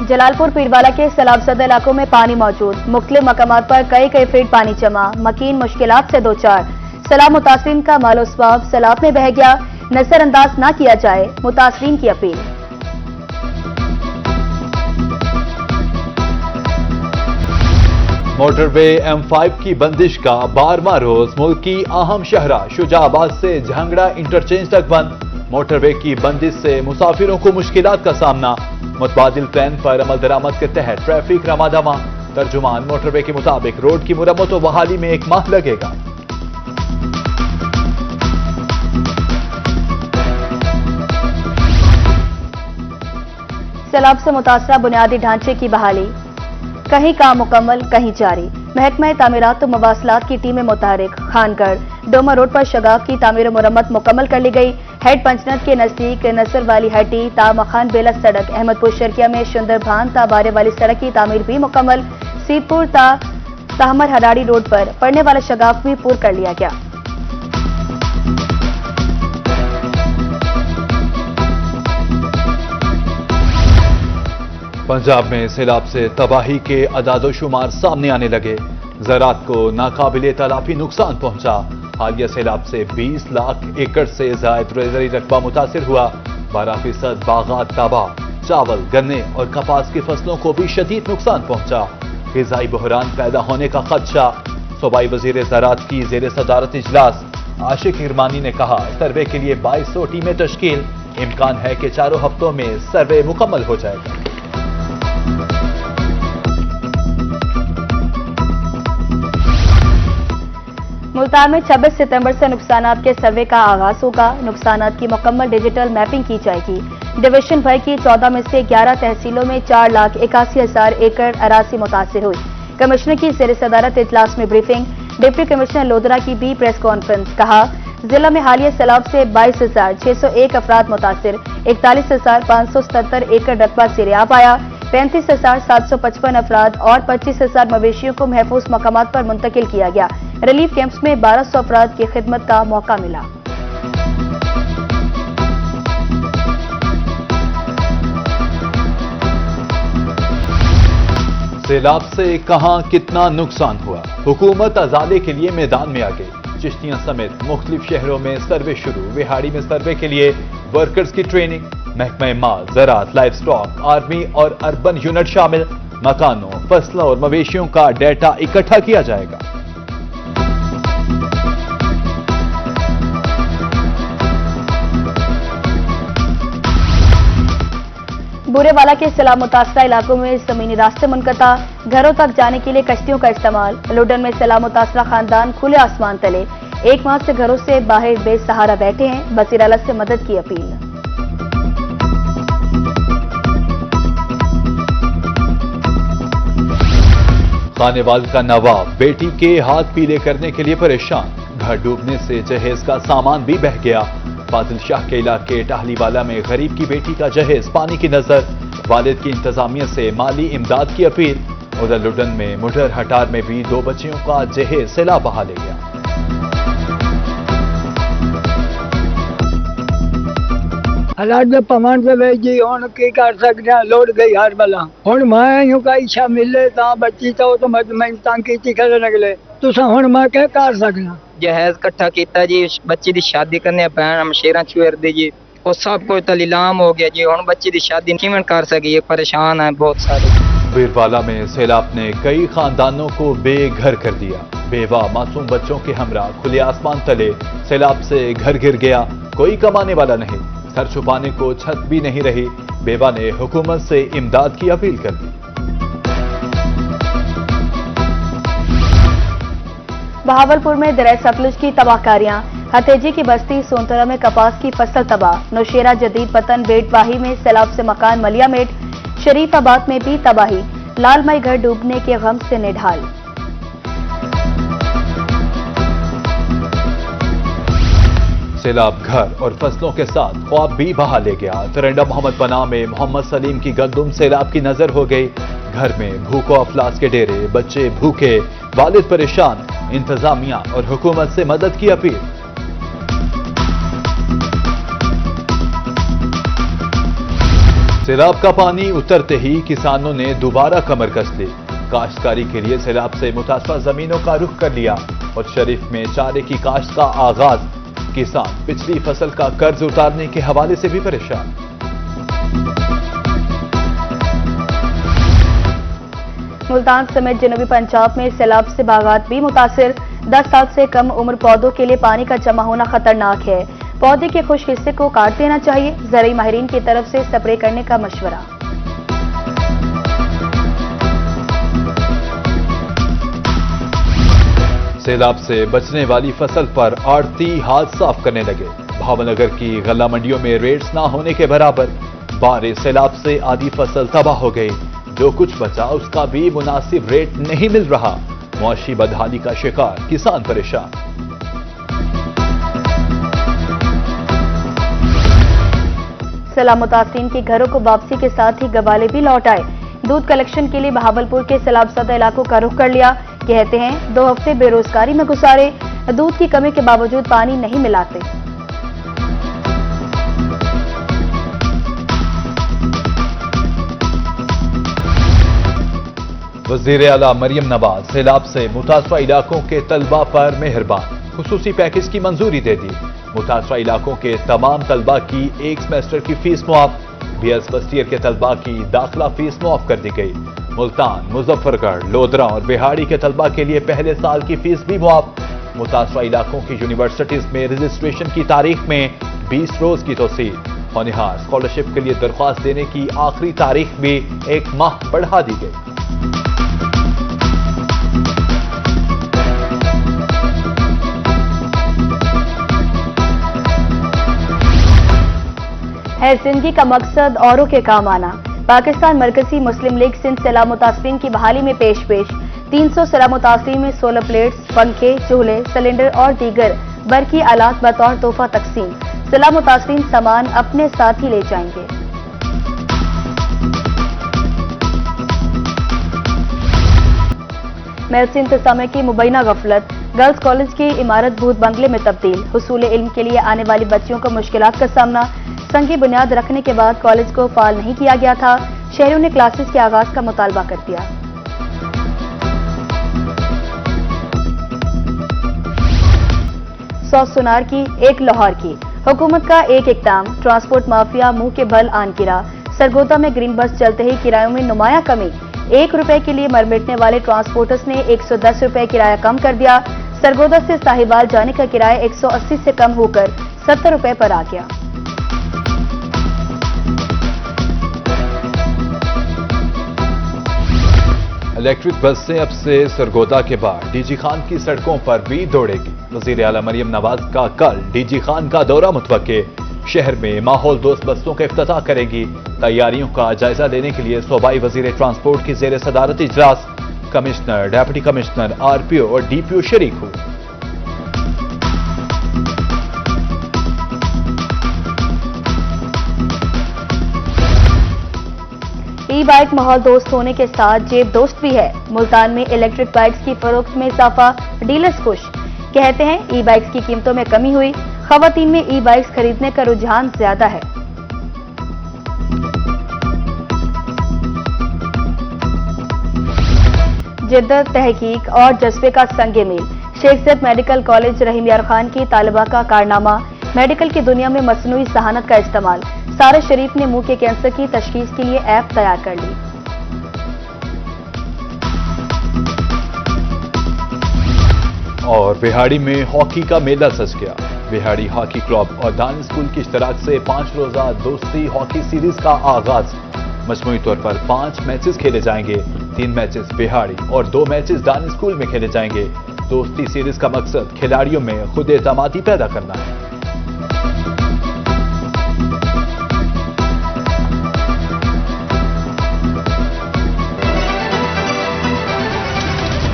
जलालपुर पीरवाला के सैलाब ज़दा इलाकों में पानी मौजूद, मुख्तलिफ मकामात पर कई फीट पानी जमा, मकीन मुश्किलात से दो चार। सैलाब मुतासरीन का मालो स्वाब सैलाब में बह गया, नजरअंदाज न किया जाए, मुतासरीन की अपील। मोटरवे M5 की बंदिश का 12वां रोज मुल्क की अहम शहरा शुजाबाद से झांगड़ा इंटरचेंज तक बंद। मोटरवे की बंदिश से मुसाफिरों को मुश्किलात का सामना, मुतबादिल प्लान पर अमल दरामद के तहत ट्रैफिक रमादमा। तर्जुमान मोटरवे के मुताबिक रोड की मुरम्मत व बहाली में 1 माह लगेगा। सैलाब से मुतासरा बुनियादी ढांचे की बहाली, कहीं काम मुकम्मल कहीं जारी। महकमा तामीरात व मवासलात की टीमें मुतहरिक। खानगढ़ डोमा रोड पर शगाफ की तामीर मुरम्मत मुकम्मल कर ली गई। हेड पंचनद के नजदीक नसर वाली हट्टी ता मखान बेला सड़क, अहमदपुर शर्किया में शुंदरभान ता बारे वाली सड़क की तामीर भी मुकम्मल। सीतपुर ता ताहमर हराड़ी रोड पर पड़ने वाला शगाफ भी पूर कर लिया गया। पंजाब में सैलाब से तबाही के अदादोशुमार सामने आने लगे। ज़राअत को नाकाबिले तलाफी नुकसान पहुंचा। हालिया सैलाब से 20 लाख एकड़ से जायद ज़रई रकबा मुतासिर हुआ। 12% बागात तबाह। चावल, गन्ने और कपास की फसलों को भी शदीद नुकसान पहुंचा। ग़िज़ाई बहरान पैदा होने का खदशा। सूबाई वज़ीर ज़राअत की ज़ेर सदारत इजलास। आशिक हिरमानी ने कहा, सर्वे के लिए 2200 टीमें तश्कील। इम्कान है कि 4 हफ्तों में सर्वे मुकम्मल हो जाएगा। मुल्तान में 26 सितंबर से नुकसानात के सर्वे का आगाज होगा। नुकसानात की मुकम्मल डिजिटल मैपिंग की जाएगी। डिवीजन भर की 14 में से 11 तहसीलों में 4,81,000 एकड़ अराजी मुतासिर हुई। कमिश्नर की ज़ेर सदारत इजलास में ब्रीफिंग। डिप्टी कमिश्नर लोधरा की भी प्रेस कॉन्फ्रेंस। कहा, जिला में हालिया सैलाब से 22,601 अफराद मुतासिर, 41,577 एकड़ रकबा सिरियाब आया, 35,755 अफराद और 25,000 मवेशियों को महफूज मकामात पर मुंतकिल किया गया। रिलीफ कैंप्स में 1200 अफराद की खिदमत का मौका मिला। सैलाब से कहां कितना नुकसान हुआ, हुकूमत अजाले के लिए मैदान में आ गई। चिश्तियां समेत मुख्तलिफ शहरों में सर्वे शुरू। विहाड़ी में सर्वे के लिए वर्कर्स की ट्रेनिंग। महकमा माल, ज़राअत, लाइफ स्टॉक, आर्मी और अर्बन यूनिट शामिल। मकानों, फसलों और मवेशियों का डेटा इकट्ठा किया जाएगा। बुरेवाला के सैलाब मुतासरा इलाकों में जमीनी रास्ते मुनक़ता, घरों तक जाने के लिए कश्तियों का इस्तेमाल। लुडन में सैलाब मुतासरा खानदान खुले आसमान तले 1 माह से घरों से बाहर बेसहारा बैठे हैं। वज़ीर आला से मदद की अपील। खानेवाल का नवाब बेटी के हाथ पीले करने के लिए परेशान। घर डूबने से जहेज का सामान भी बह गया। फाजिल शाह के इलाके टाहलीवाला में गरीब की बेटी का जहेज पानी की नजर। वालिद की इंतजामिया से माली इमदाद की अपील। उधर लुडन में मुडर हटार में भी 2 बच्चियों का जहेज सैलाब बहा ले गया। हालात में पवन पे जी हूँ की कर सकते हैं, लौट गई हर बला। हूँ मैं यूं का इच्छा मिले ता बच्ची तो मैं तंग की खड़े निकले तुसा हूँ मैं क्या कर सकना। जहेज इकट्ठा किया जी, बच्ची की शादी करने भैन हमशेरा छुएर दी जी, वो सब कुछ तो नीलाम हो गया जी। हूँ बच्ची की शादी किवें कर सकी, परेशान है बहुत सारे। बीरवाला में सैलाब ने कई खानदानों को बेघर कर दिया। बेवा मासूम बच्चों के हमरा खुले आसमान तले सैलाब से घर गिर गया। कोई कमाने वाला नहीं, सर छुपाने को छत भी नहीं रही। बेवा ने हुकूमत से इमदाद की अपील कर दी। बहावलपुर में दरिया सतलुज की तबाहकारियां। हतेजी की बस्ती सोनतरा में कपास की फसल तबाह। नौशेरा जदीद पतन बेटवाही में सैलाब से मकान मलियामेट। शरीफाबाद में भी तबाही। लालमई घर डूबने के गम से निढाल। सैलाब घर और फसलों के साथ ख्वाब भी बहा ले गया। तरंडा मोहम्मद पनाह में मोहम्मद सलीम की गंदुम सैलाब की नजर हो गई। घर में भूखों अफलास के डेरे, बच्चे भूखे, वालिद परेशान। इंतजामिया और हुकूमत से मदद की अपील। سیلاب کا پانی اترتے ہی کسانوں نے دوبارہ کمر کس لی. کاشتکاری کے لیے سیلاب سے متاثرہ زمینوں کا رخ کر لیا اور شریف میں چارے کی کاشت کا آغاز. کسان پچھلی فصل کا قرض اتارنے کے حوالے سے بھی پریشان. ملتان سمیت جنوبی پنجاب میں سیلاب سے باغات بھی متاثر. 10 سال سے کم عمر پودوں کے لیے پانی کا جمع ہونا خطرناک ہے. پودے کے خشک حصے کو کاٹ دینا چاہیے. زرعی ماہرین کی طرف سے سپرے کرنے کا مشورہ. سیلاب سے بچنے والی فصل پر آڑتی ہاتھ صاف کرنے لگے. بھاون نگر کی غلہ منڈیوں میں ریٹس نہ ہونے کے برابر. بارش سیلاب سے آدھی فصل تباہ ہو گئی. جو کچھ بچا اس کا بھی مناسب ریٹ نہیں مل رہا. معاشی بدحالی کا شکار کسان پریشان. سیلاب متاثرین کے گھروں کو واپسی کے ساتھ ہی گوالے بھی لوٹ آئے. دودھ کلیکشن کے لیے بہاولپور کے سیلاب زدہ علاقوں کا رخ کر لیا. کہتے ہیں 2 ہفتے بے روزگاری میں گزارے. دودھ کی کمی کے باوجود پانی نہیں ملاتے. وزیر اعلیٰ مریم نواز سیلاب سے متاثرہ علاقوں کے طلبہ پر مہربان. خصوصی پیکج کی منظوری دے دی. متاثرہ علاقوں کے تمام طلبہ کی ایک سیمسٹر کی فیس معاف. بی ایس فرسٹ ایئر کے طلبہ کی داخلہ فیس معاف کر دی گئی. ملتان، مظفر گڑھ، لودھرا اور بہاڑی کے طلبہ کے لیے پہلے سال کی فیس بھی معاف. متاثرہ علاقوں کی یونیورسٹیز میں رجسٹریشن کی تاریخ میں 20 روز کی توسیع. ہونہار اسکالرشپ کے لیے درخواست دینے کی آخری تاریخ بھی 1 ماہ بڑھا دی گئی. ہے زندگی کا مقصد اوروں کے کام آنا. پاکستان مرکزی مسلم لیگ سندھ سیلاب متاثرین کی بحالی میں پیش 300 سیلاب متاثرین میں سولر پلیٹس، پنکھے، چولہے، سلنڈر اور دیگر برقی آلات بطور تحفہ تقسیم. سیلاب متاثرین سامان اپنے ساتھ ہی لے جائیں گے. محسن انتظامیہ کی مبینہ غفلت. گرلز کالج کی عمارت بھوت بنگلے میں تبدیل. حصول علم کے لیے آنے والی بچیوں کو مشکلات کا سامنا. سنگی بنیاد رکھنے کے بعد کالج کو فعال نہیں کیا گیا تھا. شہریوں نے کلاسز کے آغاز کا مطالبہ کر دیا. 100 سونار کی 1 لاہور کی. حکومت کا ایک اقدام. ٹرانسپورٹ مافیا منہ کے بل آن گرا. سرگودا میں گرین بس چلتے ہی کرایوں میں نمایاں کمی. 1 روپے کے لیے مر مٹنے والے ٹرانسپورٹرز نے 110 روپے کرایہ کم کر دیا. سرگودا سے ساہیوال جانے کا کرایہ 180 سے کم ہو کر 70 روپے پر آ گیا. الیکٹرک بسیں اب سے سرگودا کے بعد ڈی جی خان کی سڑکوں پر بھی دوڑے گی. وزیر اعلیٰ مریم نواز کا کل ڈی جی خان کا دورہ متوقع. شہر میں ماحول دوست بسوں کا افتتاح کرے گی. تیاریوں کا جائزہ لینے کے لیے صوبائی وزیر ٹرانسپورٹ کی زیر صدارت اجلاس. Commissioner, deputy commissioner, R P O اور ڈی پی او شریک ہوئے. ای بائک ماحول دوست ہونے کے ساتھ جیب دوست بھی ہے. ملتان میں الیکٹرک بائکس کی فروخت میں اضافہ. ڈیلرز خوش. کہتے ہیں ای بائکس کی قیمتوں میں کمی ہوئی. خواتین میں ای بائکس خریدنے کا رجحان زیادہ ہے. جدت، تحقیق اور جذبے کا سنگ میل. شیخ زید میڈیکل کالج رحیم یار خان کی طالبہ کا کارنامہ. میڈیکل کی دنیا میں مصنوعی ذہانت کا استعمال. سارہ شریف نے منہ کے کینسر کی تشخیص کے لیے ایپ تیار کر لی. اور بہاڑی میں ہاکی کا میلہ سج گیا. بہاڑی ہاکی کلب اور دان اسکول کی اشتراک سے 5 روزہ دوستی ہاکی سیریز کا آغاز. مجموعی طور پر 5 میچز کھیلے جائیں گے. 3 میچز بہاڑی اور 2 میچز دان اسکول میں کھیلے جائیں گے. دوستی سیریز کا مقصد کھلاڑیوں میں خود اعتمادی پیدا کرنا ہے.